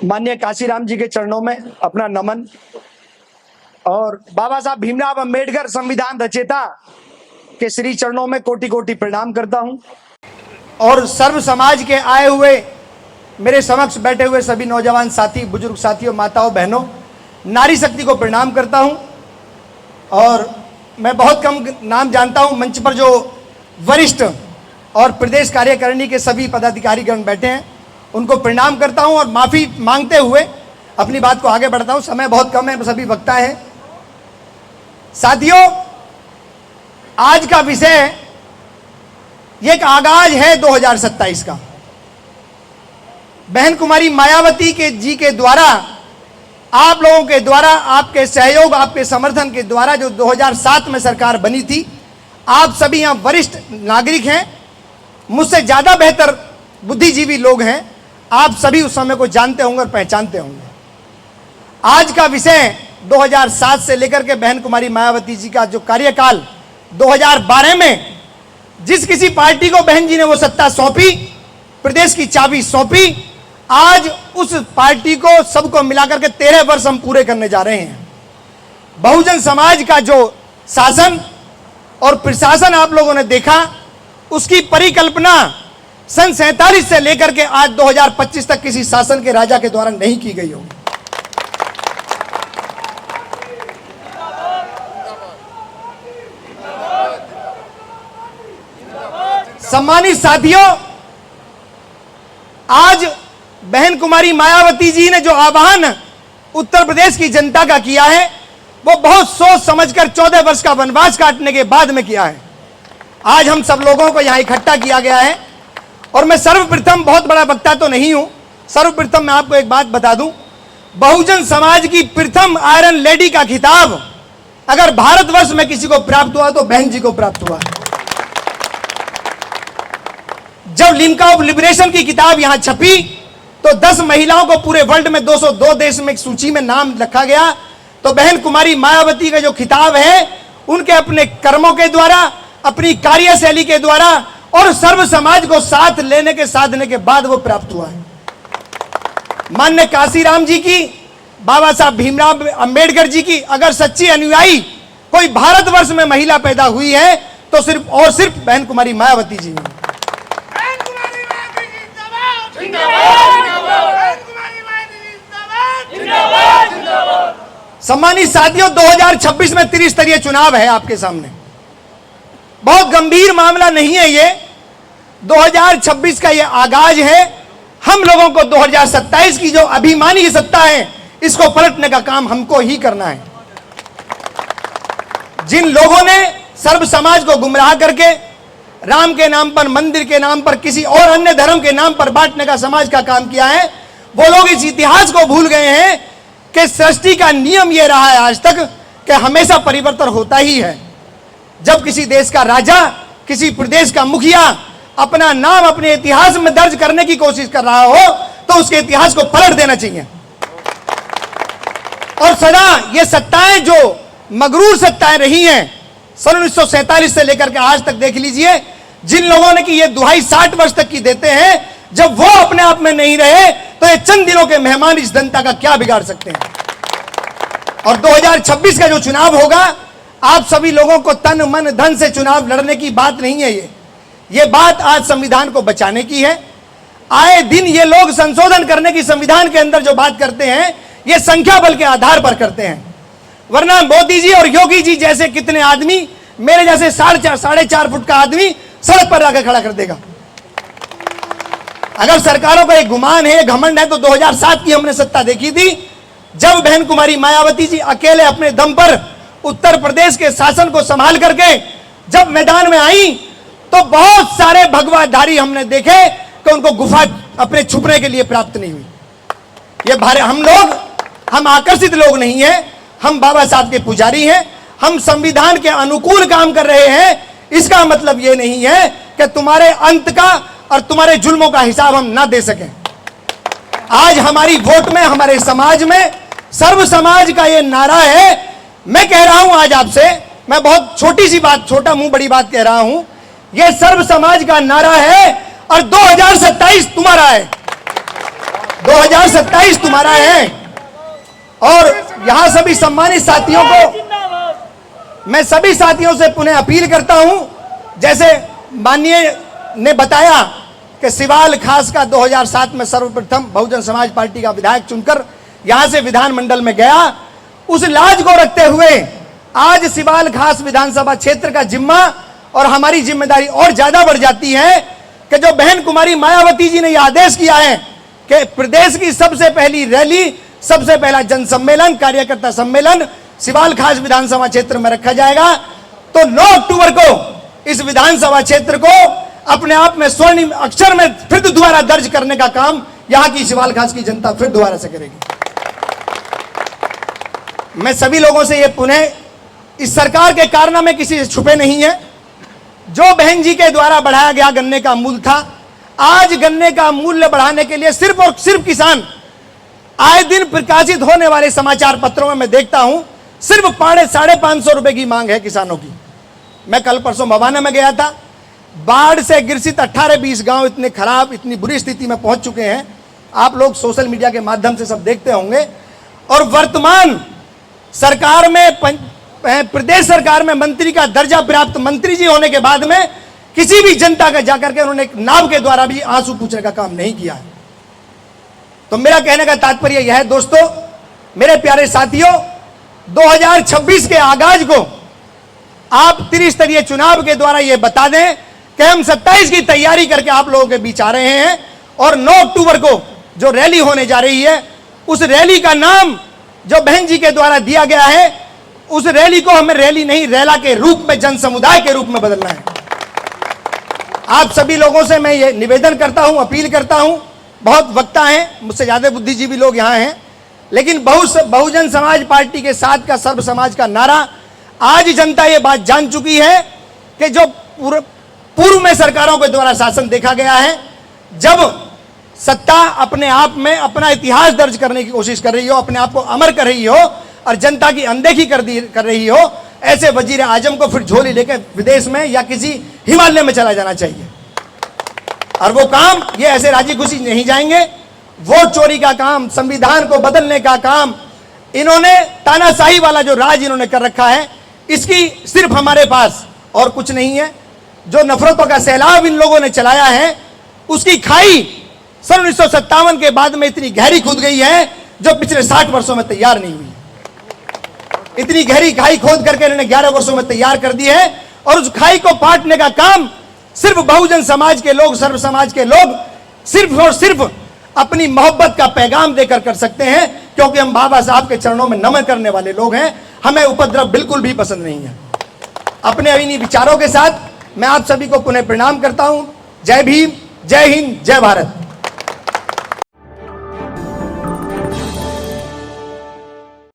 माननीय काशीराम जी के चरणों में अपना नमन और बाबा साहब भीमराव अंबेडकर संविधान रचयिता के श्री चरणों में कोटि कोटि प्रणाम करता हूं और सर्व समाज के आए हुए मेरे समक्ष बैठे हुए सभी नौजवान साथी, बुजुर्ग साथियों, माताओं, बहनों, नारी शक्ति को प्रणाम करता हूं। और मैं बहुत कम नाम जानता हूं, मंच पर जो वरिष्ठ और प्रदेश कार्यकारिणी के सभी पदाधिकारीगण बैठे हैं उनको प्रणाम करता हूं और माफी मांगते हुए अपनी बात को आगे बढ़ता हूं। समय बहुत कम है, सभी वक्ता हैं। साथियों, आज का विषय ये एक आगाज है 2027 का। बहन कुमारी मायावती के जी के द्वारा, आप लोगों के द्वारा, आपके सहयोग, आपके समर्थन के द्वारा जो 2007 में सरकार बनी थी, आप सभी यहाँ वरिष्ठ नागरिक हैं, मुझसे ज़्यादा बेहतर बुद्धिजीवी लोग हैं, आप सभी उस समय को जानते होंगे और पहचानते होंगे। आज का विषय 2007 से लेकर के बहन कुमारी मायावती जी का जो कार्यकाल 2012 में जिस किसी पार्टी को बहन जी ने वो सत्ता सौंपी, प्रदेश की चाबी सौंपी, आज उस पार्टी को सबको मिलाकर के 13 वर्ष हम पूरे करने जा रहे हैं। बहुजन समाज का जो शासन और प्रशासन आप लोगों ने देखा, उसकी परिकल्पना सन 47 से लेकर के आज 2025 तक किसी शासन के राजा के द्वारा नहीं की गई होगी। सम्मानित साथियों, आज बहन कुमारी मायावती जी ने जो आह्वान उत्तर प्रदेश की जनता का किया है, वो बहुत सोच समझकर 14 वर्ष का वनवास काटने के बाद में किया है। आज हम सब लोगों को यहां इकट्ठा किया गया है और मैं सर्वप्रथम, बहुत बड़ा वक्ता तो नहीं हूं, सर्वप्रथम मैं आपको एक बात बता दूं, बहुजन समाज की प्रथम आयरन लेडी का खिताब अगर भारतवर्ष में किसी को प्राप्त हुआ तो बहन जी को प्राप्त हुआ है। जब लिम्का ऑफ लिबरेशन की किताब यहां छपी तो 10 महिलाओं को पूरे वर्ल्ड में 202 देश में एक सूची में नाम रखा गया, तो बहन कुमारी मायावती का जो खिताब है, उनके अपने कर्मों के द्वारा, अपनी कार्यशैली के द्वारा और सर्व समाज को साथ लेने के साधने के बाद वो प्राप्त हुआ है। माननीय काशीराम जी की, बाबा साहब भीमराव अंबेडकर जी की अगर सच्ची अनुयायी कोई भारतवर्ष में महिला पैदा हुई है तो सिर्फ और सिर्फ बहन कुमारी मायावती जी है। सम्मानित साथियों, 2026 में त्रिस्तरीय चुनाव है आपके सामने। बहुत गंभीर मामला नहीं है ये, 2026 का ये आगाज है। हम लोगों को 2027 की जो अभिमानी सत्ता है, इसको पलटने का काम हमको ही करना है। जिन लोगों ने सर्व समाज को गुमराह करके राम के नाम पर, मंदिर के नाम पर, किसी और अन्य धर्म के नाम पर बांटने का समाज का काम किया है, वो लोग इस इतिहास को भूल गए हैं कि सृष्टि का नियम यह रहा है आज तक कि हमेशा परिवर्तन होता ही है। जब किसी देश का राजा, किसी प्रदेश का मुखिया अपना नाम अपने इतिहास में दर्ज करने की कोशिश कर रहा हो तो उसके इतिहास को पलट देना चाहिए। और सदा ये सत्ताएं जो मगरूर सत्ताएं रही हैं, सन 1947 से लेकर के आज तक देख लीजिए, जिन लोगों ने की ये दुहाई 60 वर्ष तक की देते हैं, जब वो अपने आप में नहीं रहे तो ये चंद दिनों के मेहमान इस जनता का क्या बिगाड़ सकते हैं। और 2026 का जो चुनाव होगा, आप सभी लोगों को तन मन धन से चुनाव लड़ने की बात नहीं है। ये बात आज संविधान को बचाने की है। आए दिन ये लोग संशोधन करने की संविधान के अंदर जो बात करते हैं, ये संख्या बल के आधार पर करते हैं। वरना मोदी जी और योगी जी जैसे कितने आदमी, मेरे जैसे 4.5 फुट का आदमी सड़क पर आकर खड़ा कर देगा। अगर सरकारों का एक गुमान है, घमंड है, तो 2007 की हमने सत्ता देखी थी, जब बहन कुमारी मायावती जी अकेले अपने दम पर उत्तर प्रदेश के शासन को संभाल करके जब मैदान में आई तो बहुत सारे भगवाधारी हमने देखे कि उनको गुफा अपने छुपने के लिए प्राप्त नहीं हुई। ये हम आकर्षित लोग नहीं हैं, हम बाबा साहब के पुजारी हैं, हम संविधान के अनुकूल काम कर रहे हैं। इसका मतलब ये नहीं है कि तुम्हारे अंत का और तुम्हारे जुल्मों का हिसाब हम ना दे सकें। आज हमारी वोट में, हमारे समाज में सर्व समाज का ये नारा है। मैं कह रहा हूं आज आपसे, मैं बहुत छोटी सी बात, छोटा मुंह बड़ी बात कह रहा हूं, ये सर्व समाज का नारा है और 2027 तुम्हारा है। 2027 तुम्हारा है। और यहां सभी सम्मानित साथियों को मैं सभी साथियों से पुनः अपील करता हूं, जैसे माननीय ने बताया कि सिवाल खास का 2007 में सर्वप्रथम बहुजन समाज पार्टी का विधायक चुनकर यहां से विधानमंडल में गया, उस लाज को रखते हुए आज सिवाल खास विधानसभा क्षेत्र का जिम्मा और हमारी जिम्मेदारी और ज्यादा बढ़ जाती है कि जो बहन कुमारी मायावती जी ने यह आदेश किया है कि प्रदेश की सबसे पहली रैली, सबसे पहला जन सम्मेलन, कार्यकर्ता सम्मेलन सिवाल खास विधानसभा क्षेत्र में रखा जाएगा, तो 9 अक्टूबर को इस विधानसभा क्षेत्र को अपने आप में स्वर्णिम अक्षर में फिर दोबारा दर्ज करने का काम यहां की सिवाल खास की जनता फिर दोबारा से करेगी। मैं सभी लोगों से यह पुनः, इस सरकार के कारनामे किसी से छुपे नहीं है। जो बहन जी के द्वारा बढ़ाया गया गन्ने का मूल्य था, आज गन्ने का मूल्य बढ़ाने के लिए सिर्फ और सिर्फ किसान, आए दिन प्रकाशित होने वाले समाचार पत्रों में मैं देखता हूं सिर्फ 550 रुपए की मांग है किसानों की। मैं कल परसों मवाना में गया था, बाढ़ से ग्रसित 18-20 गांव इतने खराब, इतनी बुरी स्थिति में पहुंच चुके हैं, आप लोग सोशल मीडिया के माध्यम से सब देखते होंगे। और वर्तमान सरकार में, प्रदेश सरकार में मंत्री का दर्जा प्राप्त मंत्री जी होने के बाद में किसी भी जनता का जाकर के उन्होंने एक नाव के द्वारा भी आंसू पूछने का काम नहीं किया है। तो मेरा कहने का तात्पर्य यह है दोस्तों, मेरे प्यारे साथियों, 2026 के आगाज को आप त्रिस्तरीय चुनाव के द्वारा यह बता दें कि हम 27 की तैयारी करके आप लोगों के बीच आ रहे हैं। और 9 अक्टूबर को जो रैली होने जा रही है, उस रैली का नाम जो बहन जी के द्वारा दिया गया है, उस रैली को हमें रैली नहीं, रैला के रूप में, जन समुदाय के रूप में बदलना है। आप सभी लोगों से मैं ये निवेदन करता हूं, अपील करता हूं, बहुत वक्ता हैं, मुझसे ज्यादा बुद्धिजीवी लोग यहां हैं, लेकिन बहुजन समाज पार्टी के साथ का सर्व समाज का नारा, आज जनता ये बात जान चुकी है कि जो पूर्व में सरकारों के द्वारा शासन देखा गया है, जब सत्ता अपने आप में अपना इतिहास दर्ज करने की कोशिश कर रही हो, अपने आप को अमर कर रही हो और जनता की अनदेखी कर रही हो, ऐसे वजीर आजम को फिर झोली लेकर विदेश में या किसी हिमालय में चला जाना चाहिए। और वो काम ये ऐसे राजी खुशी नहीं जाएंगे। वोट चोरी का काम, संविधान को बदलने का काम, इन्होंने तानाशाही वाला जो राज इन्होंने कर रखा है, इसकी सिर्फ हमारे पास और कुछ नहीं है। जो नफरतों का सैलाब इन लोगों ने चलाया है, उसकी खाई सन 1957 के बाद में इतनी गहरी खुद गई है जो पिछले 60 वर्षों में तैयार नहीं हुई। इतनी गहरी खाई खोद करके इन्होंने 11 वर्षों में तैयार कर दी है। और उस खाई को पाटने का काम सिर्फ बहुजन समाज के लोग, सर्व समाज के लोग सिर्फ और सिर्फ अपनी मोहब्बत का पैगाम देकर कर सकते हैं, क्योंकि हम बाबा साहब के चरणों में नमन करने वाले लोग हैं। हमें उपद्रव बिल्कुल भी पसंद नहीं है। अपने इन्हीं विचारों के साथ मैं आप सभी को पुनः प्रणाम करता हूं। जय भीम, जय हिंद, जय भारत।